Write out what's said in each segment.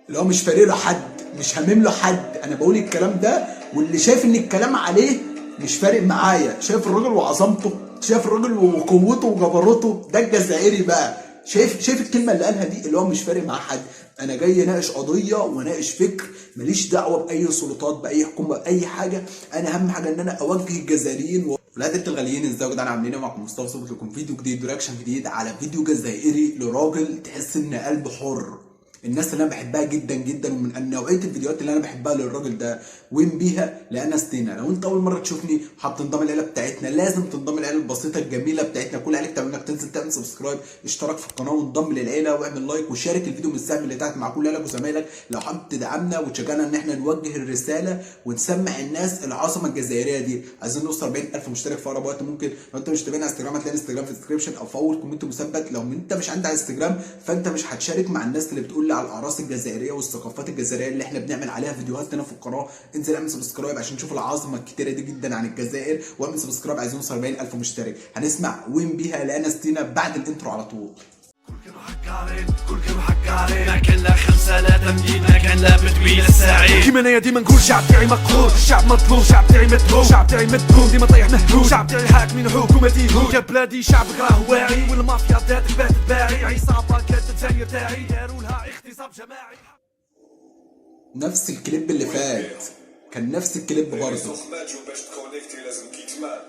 اللي هو مش فارق له حد، مش هامم له حد. انا بقول الكلام ده واللي شايف ان الكلام عليه مش فارق معايا، شايف الراجل وعظمته، شايف الراجل وقوته وجبروته، ده الجزائري بقى. شايف الكلمه اللي قالها دي، اللي هو مش فارق مع حد. انا جاي اناقش قضيه واناقش فكر، ماليش دعوه باي سلطات، باي حكومه، باي حاجه. انا اهم حاجه ان انا اوجه الجزائريين. ولاد انت الغاليين، ازيكم يا جدعان؟ عاملين ايه؟ معكم مصطفى صبحي لكم فيديو جديد ورياكشن جديد على فيديو جزائري لراجل تحس ان قلبه حر. الناس اللي انا بحبها جدا جدا، ومن نوعيه الفيديوهات اللي انا بحبها للراجل ده وين بيها لانستينا. لو انت اول مره تشوفني حابب تنضم العيله بتاعتنا، لازم تنضم العيله البسيطه الجميله بتاعتنا. كل عليك تعمل انك تنزل تعمل سبسكرايب، اشترك في القناه وانضم للعيله، واعمل لايك وشارك الفيديو من السهم اللي تحت مع كل اهلك وزمايلك لو حابب تدعمنا وتشجعنا ان احنا نوجه الرساله ونسمع الناس العظمه الجزائريه دي. عايزين نوصل 40000 مشترك في اقرب وقت ممكن. لو انت مش متابعنا على انستجرام هتلاقي الانستجرام في الديسكربشن او في اول كومنت مثبت. لو انت مش عندك انستجرام فانت مش هتشارك مع الناس اللي بتقول لي على الاعراس الجزائريه والثقافات الجزائريه اللي احنا بنعمل عليها فيديوهات هنا في القناه. انزل اعمل سبسكرايب عشان تشوف العظمه الكتيره دي جدا عن الجزائر، واعمل سبسكرايب. عايزين نوصل 40000 مشترك. هنسمع وين بيها لانستينا بعد الانترو على طول. كلكم حكارين ما كان لا خمسة لا تمديد، ما كان لا بتويل السعيد. كيما انايا ديما نقول شعب تاعي مقهور، شعب مظلوم، شعب تاعي مدهوم، شعب تاعي مدهوم ديما طايح مهلول، شعب تاعي حاكمين حكومتي هو. يا بلادي شعبك راه واعي، والمافيا بدات بات تباعي، عصابة كانت الثانية تاعي داروا لها اغتصاب جماعي. نفس الكليب اللي فات كان نفس الكليب برضه. باش تكونيكتي لازم كيتمان،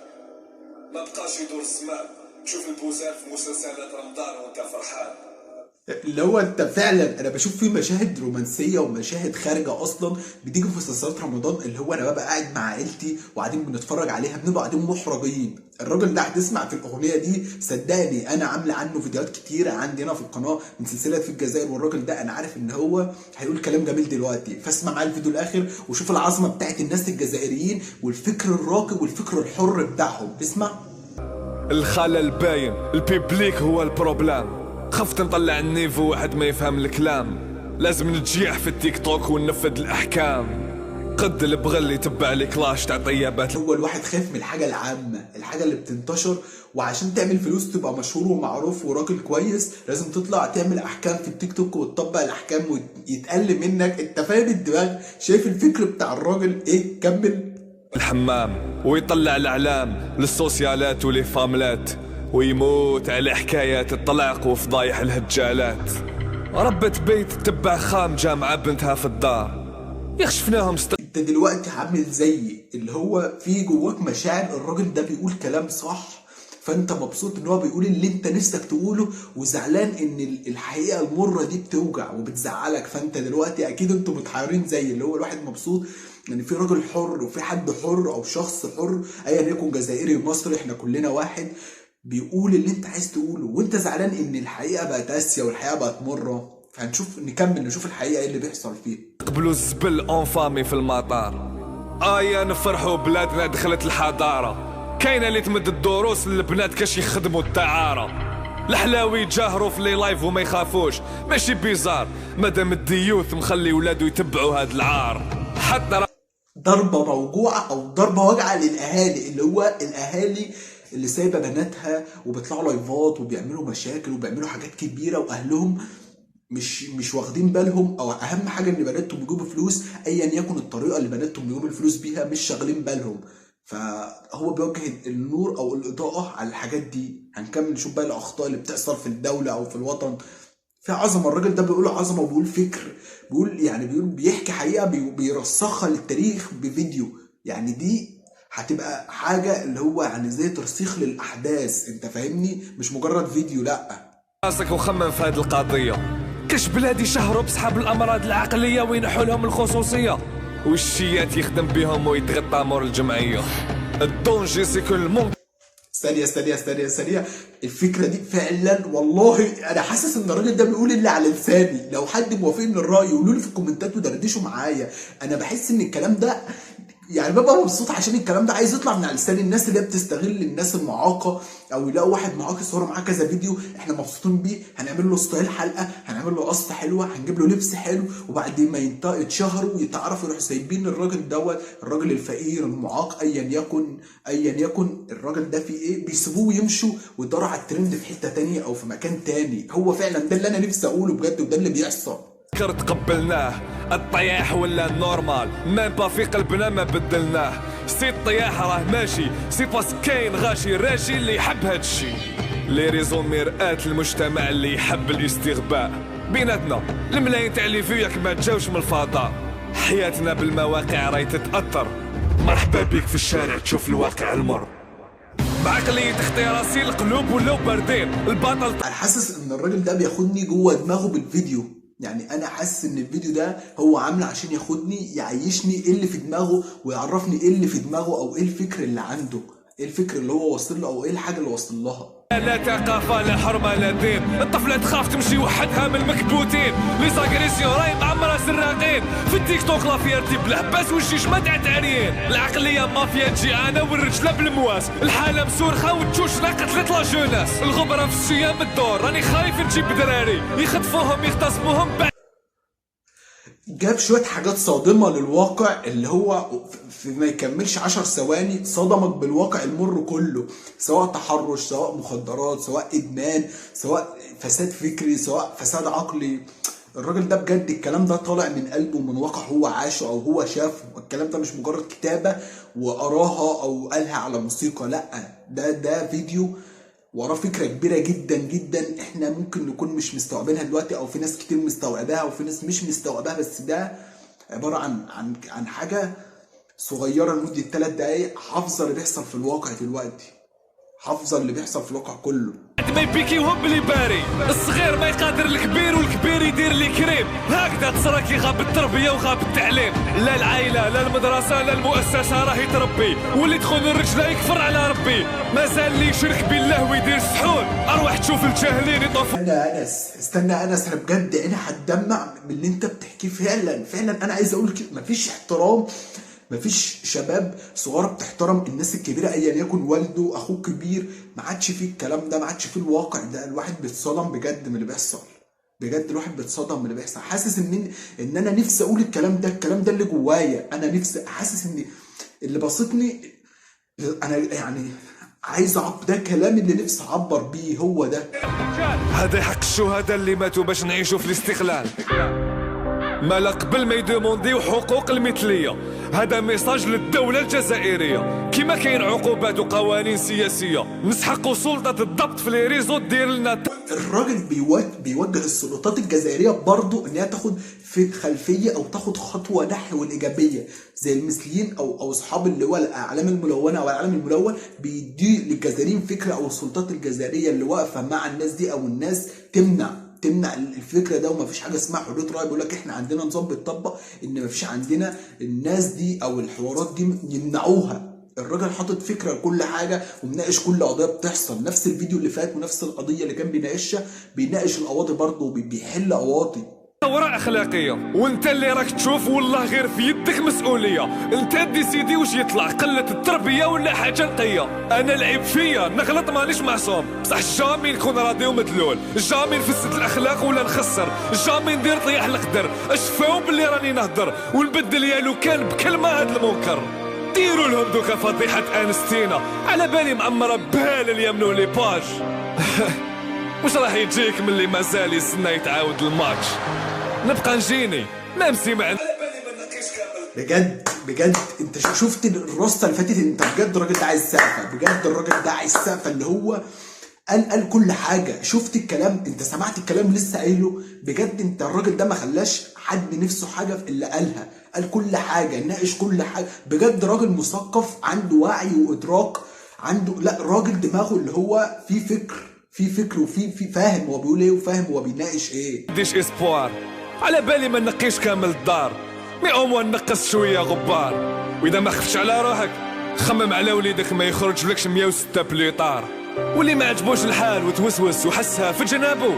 ما بقاش يدور الزمان. تشوف البوزان في مسلسلات رمضان وانت فرحان. اللي هو انت فعلا انا بشوف فيه مشاهد رومانسيه ومشاهد خارجه اصلا بتيجي في مسلسلات رمضان، اللي هو انا ببقى قاعد مع عيلتي وقاعدين بنتفرج عليها، بنبقى قاعدين محرجين. الراجل ده هتسمع في الاغنيه دي، صدقني انا عامله عنه فيديوهات كتيره عندي هنا في القناه من سلسله في الجزائر. والراجل ده انا عارف ان هو هيقول كلام جميل دلوقتي، فاسمع معايا الفيديو الاخر وشوف العظمه بتاعت الناس الجزائريين والفكر الراقي والفكر الحر بتاعهم. اسمع. الخلل باين، البيبليك هو البروبلام. خفت نطلع النيفو واحد ما يفهم الكلام، لازم نتجيح في التيك توك وننفذ الاحكام. قد البغل يتبع لي كلاش تاع طيابات. هو الواحد خايف من الحاجه العامه، الحاجه اللي بتنتشر، وعشان تعمل فلوس تبقى مشهور ومعروف وراجل كويس لازم تطلع تعمل احكام في التيك توك وتطبق الاحكام ويتقل منك. انت فاهم الدماغ؟ شايف الفكر بتاع الراجل ايه؟ كمل. الحمام ويطلع الاعلام للسوسيالات ولي فاملات، ويموت على حكايات الطلاق وفضايح الهجالات. ربة بيت تبع خام جامعة بنتها في الدار، يخشفناهم انت دلوقتي عامل زي اللي هو في جواك مشاعر، الراجل ده بيقول كلام صح، فانت مبسوط ان هو بيقول اللي انت نفسك تقوله، وزعلان ان الحقيقه المره دي بتوجع وبتزعلك. فانت دلوقتي اكيد انتوا متحيرين زي اللي هو الواحد مبسوط يعني في راجل حر وفي حد حر او شخص حر ايا يكن، جزائري مصري، احنا كلنا واحد، بيقول اللي انت عايز تقوله، وانت زعلان ان الحقيقه بقت قاسيه والحقيقه بقت مره. فهنشوف نكمل نشوف الحقيقه ايه اللي بيحصل فيه. قبلوا الزبل اون فامي في المطار. نفرحوا بلادنا دخلت الحضاره. كاينه اللي تمد الدروس للبنات كاش يخدموا الدعاره. الحلاوي يتجاهروا في لي لايف وما يخافوش، ماشي بيزار مادام الديوث مخلي ولادو يتبعوا هاد العار. حتى ضربه موجوعه او ضربه واجعه للاهالي، اللي هو الاهالي اللي سايبه بناتها وبيطلعوا لايفات وبيعملوا مشاكل وبيعملوا حاجات كبيره، واهلهم مش واخدين بالهم، او اهم حاجه ان بناتهم بيجيبوا فلوس ايا يكن الطريقه اللي بناتهم بيجيبوا الفلوس بيها، مش شاغلين بالهم. فهو بيوجه النور او الاضاءه على الحاجات دي. هنكمل نشوف بقى الاخطاء اللي بتحصل في الدوله او في الوطن. في عظمه، الراجل ده بيقول عظمه وبيقول فكر، بيقول بيحكي حقيقه بيرسخها للتاريخ بفيديو. يعني دي هتبقى حاجه اللي هو يعني زي ترسيخ للاحداث، انت فاهمني؟ مش مجرد فيديو، لا. راسك وخمم في هذه القضيه. كاش بلادي شهروا بصحاب الامراض العقليه وينحوا لهم الخصوصيه، والشيات يخدم بهم ويتغطى مور الجمعيه. الدونجي سي كل مون. ثانية الفكرة دي فعلا والله أنا حاسس إن الراجل ده بيقول اللي على لساني. لو حد موافق من الرأي يقولوا لي في الكومنتات ودردشوا معايا. أنا بحس إن الكلام ده يعني ببقى مبسوط عشان الكلام ده عايز يطلع من على لسان الناس اللي هي بتستغل الناس المعاقه، او يلاقوا واحد معاق يصوروا معاه كذا فيديو احنا مبسوطين بيه، هنعمل له ستايل حلقه، هنعمل له قصه حلوه، هنجيب له لبس حلو، وبعد ما يتشهروا ويتعرفوا يروحوا سايبين الراجل دوت، الراجل الفقير المعاق ايا يكن الراجل ده فيه ايه، بيسيبوه ويمشوا ويدوروا على الترند في حته تانيه او في مكان تاني. هو فعلا ده اللي انا نفسي اقوله بجد، وده اللي بيحصل. تقبلناه الطياح ولا نورمال، مام با في قلبنا ما بدلناه. سي الطياح راه ماشي، سي باس كاين غاشي راجل اللي يحب هادشي. لي ريزو مرآة المجتمع اللي يحب الاستغباء. بيناتنا الملايين تاع لي فيوك ما تجاوش من الفضاء. حياتنا بالمواقع راهي تتأثر، مرحبا بيك في الشارع تشوف الواقع المر. بعقلية اختياراتي القلوب ولاو باردين البطل. انا حاسس ان الراجل ده بياخدني جوه دماغه بالفيديو، يعني انا حاسس ان الفيديو ده هو عامله عشان ياخدني يعيشني ايه اللي في دماغه، ويعرفني ايه اللي في دماغه، او ايه الفكر اللي عنده، ايه الفكر اللي هو واصل له، او ايه الحاجه اللي واصل لها. لا ثقافة لا حرمة لا دين، الطفلة تخاف تمشي وحدها من المكبوتين، لي زاغريسيون راهي معمرة سراقين، في التيك توك لافيارتي بالحباس والجيش ما تعتعرين، العقلية مافيا تجيعانة والرجلة بالمواس، الحالة مسورخة والتشوشنا قتلت لا جوناس، الغبرة في الصيام الدور، راني خايف نجيب دراري يخطفوهم يغتصبوهم. جاب شويه حاجات صادمه للواقع، اللي هو في ما يكملش 10 ثواني صدمك بالواقع المر كله، سواء تحرش، سواء مخدرات، سواء ادمان، سواء فساد فكري، سواء فساد عقلي. الراجل ده بجد الكلام ده طالع من قلبه، من واقع هو عاشه او هو شافه. الكلام ده مش مجرد كتابه وقراها او قالها على موسيقى، لا ده فيديو وراه فكره كبيره جدا جدا، احنا ممكن نكون مش مستوعبينها دلوقتي، او في ناس كتير مستوعباها وفي ناس مش مستوعباها، بس ده عباره عن حاجه صغيره لمده 3 دقايق حافظه اللي بيحصل في الواقع دلوقتي، حافظه اللي بيحصل في الواقع كله. ما يبيكيوهم بلي باري، الصغير ما يقادر الكبير والكبير يدير لي كريم، هكذا تصرا كي غاب التربيه وغاب التعليم، لا العائله لا المدرسه لا المؤسسه راهي تربي، واللي تخون الرجله يكفر على ربي، مازال اللي يشرك بالله ويدير سحول، اروح تشوف الجاهلين يطوفوا. انا استنى انس، انا بجد انا هتدمع من اللي انت بتحكيه. فعلا انا عايز اقول كده، مفيش احترام، مفيش شباب صغيره بتحترم الناس الكبيره ايا يكن والده اخوه كبير، ما عادش فيه الكلام ده، ما عادش فيه الواقع ده. الواحد بيتصدم بجد من اللي بيحصل، بجد الواحد بيتصدم من اللي بيحصل. حاسس ان انا نفسي اقول الكلام ده اللي جوايا، انا نفسي، حاسس ان اللي بسطني انا يعني عايز ده كلام اللي نفسي اعبر بيه، هو ده. هذا حق الشهداء اللي ماتوا باش نعيشوا في الاستقلال، ما قبل ما يدومونديو حقوق المثليه. هذا ميساج للدوله الجزائريه، كيما كاين عقوبات وقوانين سياسيه نسحقوا سلطه الضبط في لي ريزو دير لنا. الراجل بيوجه السلطات الجزائريه برضو ان هي تاخد في خلفيه او تاخد خطوه نحو الايجابيه، زي المثليين او اصحاب اللواء الاعلام الملونه او العلم الملون، بيدي للجزائريين فكره، او السلطات الجزائريه اللي واقفه مع الناس دي او الناس تمنع الفكره ده. ومفيش حاجه اسمها حريه راي، بيقول لك احنا عندنا نظام بيتطبق ان مفيش عندنا الناس دي او الحوارات دي يمنعوها. الراجل حاطط فكره لكل حاجه ومناقش كل قضيه بتحصل. نفس الفيديو اللي فات ونفس القضيه اللي كان بيناقشها بيناقش القواضي برضه وبيحل قواضي. ثورة أخلاقية، وانت اللي راك تشوف والله غير في يدك مسؤولية، انت ديسيدي واش يطلع، قلة التربية ولا حاجة نقية. انا العيب فيا نغلط مانيش معصوم، بصح جامي نكون راضي ومدلول، جامي نفسد الاخلاق ولا نخسر، جامي ندير طيح القدر، اشفاو باللي راني نهدر ونبدل يا لو كان بكلمة هاد المنكر. ديروا لهم دوكا فضيحة انستينا، على بالي معمرة بهال اليمن ولي باج. واش راح يجيك من اللي مازال يستنى يتعاود الماتش؟ نبقى نجيني نمسي مع بجد انت شفت الرصه اللي فاتت، انت بجد الراجل ده عايز سقفه، بجد الراجل ده عايز سقفه، اللي هو قال كل حاجه. شفت الكلام، انت سمعت الكلام لسه قايله، بجد انت الراجل ده ما خلاش حد نفسه حاجه في اللي قالها، قال كل حاجه، ناقش كل حاجه. بجد راجل مثقف عنده وعي وادراك، عنده لا راجل دماغه اللي هو في فكر وفي فاهم هو بيقول ايه وفاهم هو بيناقش ايه. ديش اسبوار، على بالي ما نقيش كامل الدار، مي اوموا نقص شويه غبار، واذا ما خفتش على روحك خمم على وليدك ما يخرج لكش 106 بليطار، واللي ما عجبوش الحال وتوسوس وحسها في جنابه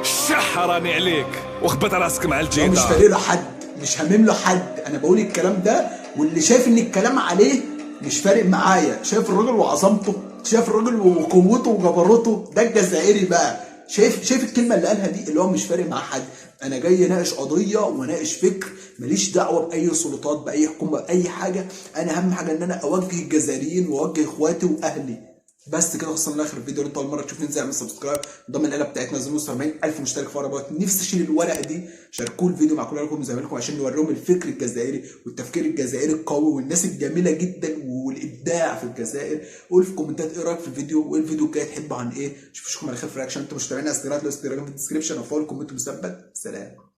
الشح راني عليك وخبط راسك مع الجدار. مش فارق له حد، مش هامم له حد. انا بقول الكلام ده واللي شايف ان الكلام عليه مش فارق معايا، شايف الراجل وعظمته، شايف الراجل وقوته وجبروته، ده الجزائري بقى. شايف الكلمه اللي قالها دي، اللي هو مش فارق مع حد، انا جاي اناقش قضيه واناقش فكر، ماليش دعوه باي سلطات باي حكومه باي حاجه، انا اهم حاجه ان انا اوجه الجزائريين واوجه اخواتي واهلي. بس كده وصلنا لاخر الفيديو. انت اول مره تشوفني انزل اعمل سبسكرايب، ضمن العيله بتاعتنا زي 40000 مشترك في رابط. نفسي اشيل الورقه دي، شاركوا الفيديو مع كل لكم زمايلكم عشان نوريهم الفكر الجزائري والتفكير الجزائري القوي والناس الجميله جدا والابداع في الجزائر. قول في الكومنتات ايه رايك في الفيديو، وايه الفيديو الجاي تحبوا عن ايه. اشوفكم على خير في رياكشن. انتوا مش متابعين استيراد، لو استيراد في الديسكربشن او فولو الكومنت مثبت. سلام.